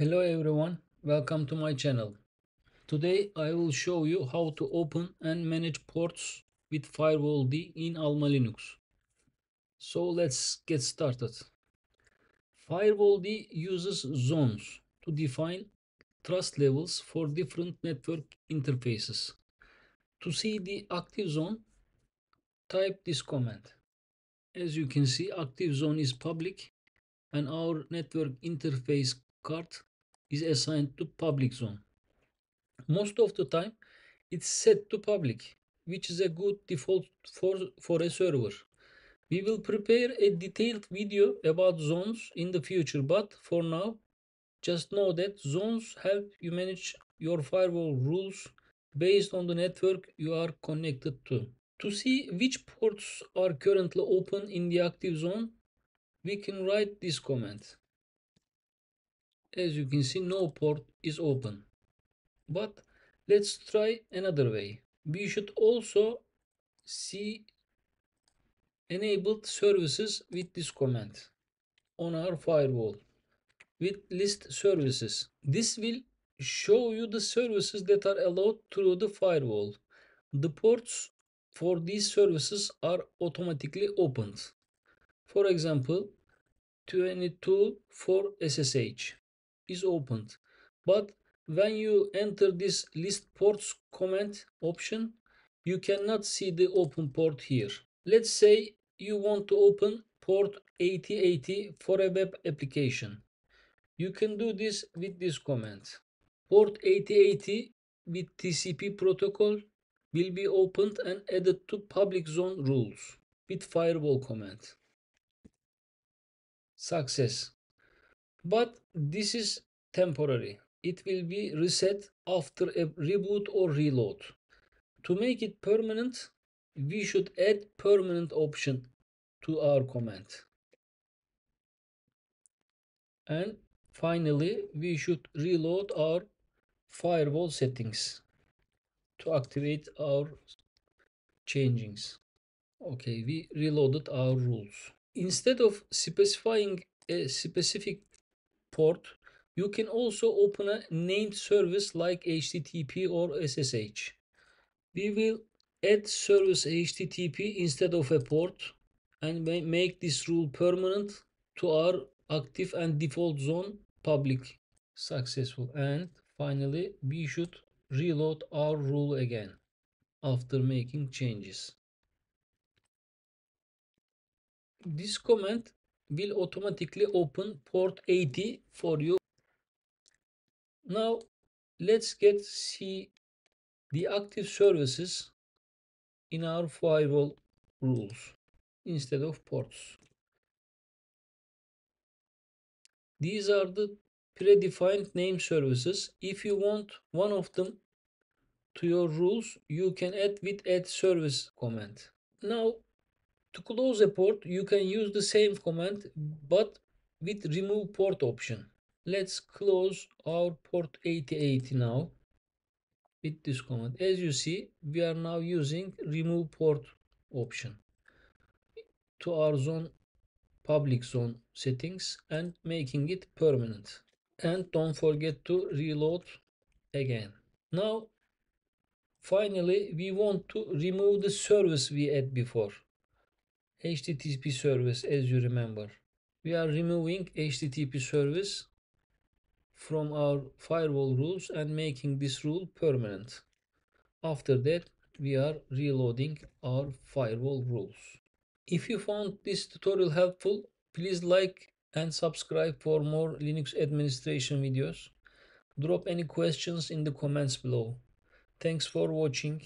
Hello everyone, welcome to my channel. Today I will show you how to open and manage ports with firewalld in AlmaLinux. So let's get started. Firewalld uses zones to define trust levels for different network interfaces. To see the active zone, type this command. As you can see, active zone is public and our network interface card is assigned to public zone. Most of the time, it's set to public, which is a good default for a server. We will prepare a detailed video about zones in the future, but for now, just know that zones help you manage your firewall rules based on the network you are connected to. To see which ports are currently open in the active zone, we can write this command. As you can see, no port is open. But let's try another way. We should also see enabled services with this command on our firewall with list services. This will show you the services that are allowed through the firewall. The ports for these services are automatically opened. For example, 22 for SSH is opened. But when you enter this list ports command option, you cannot see the open port here. Let's say you want to open port 8080 for a web application. You can do this with this command. Port 8080 with TCP protocol will be opened and added to public zone rules with firewall command. Success. But this is temporary. It will be reset after a reboot or reload. To make it permanent, we should add permanent option to our command. And finally, we should reload our firewall settings to activate our changings. Okay, we reloaded our rules. Instead of specifying a specific port, you can also open a named service like HTTP or SSH. We will add service HTTP instead of a port and make this rule permanent to our active and default zone public. Successful. And finally, we should reload our rule again after making changes. This command will automatically open port 80 for you. Now let's see the active services in our firewall rules instead of ports. These are the predefined name services. If you want one of them to your rules, you can add with add service command. Now to close a port, you can use the same command but with remove port option. Let's close our port 8080 now with this command. As you see, we are now using remove port option to our zone public zone settings and making it permanent. And don't forget to reload again. Now finally we want to remove the service we had before, HTTP service. As you remember, we are removing HTTP service from our firewall rules and making this rule permanent. After that, we are reloading our firewall rules. If you found this tutorial helpful, please like and subscribe for more Linux administration videos. Drop any questions in the comments below. Thanks for watching.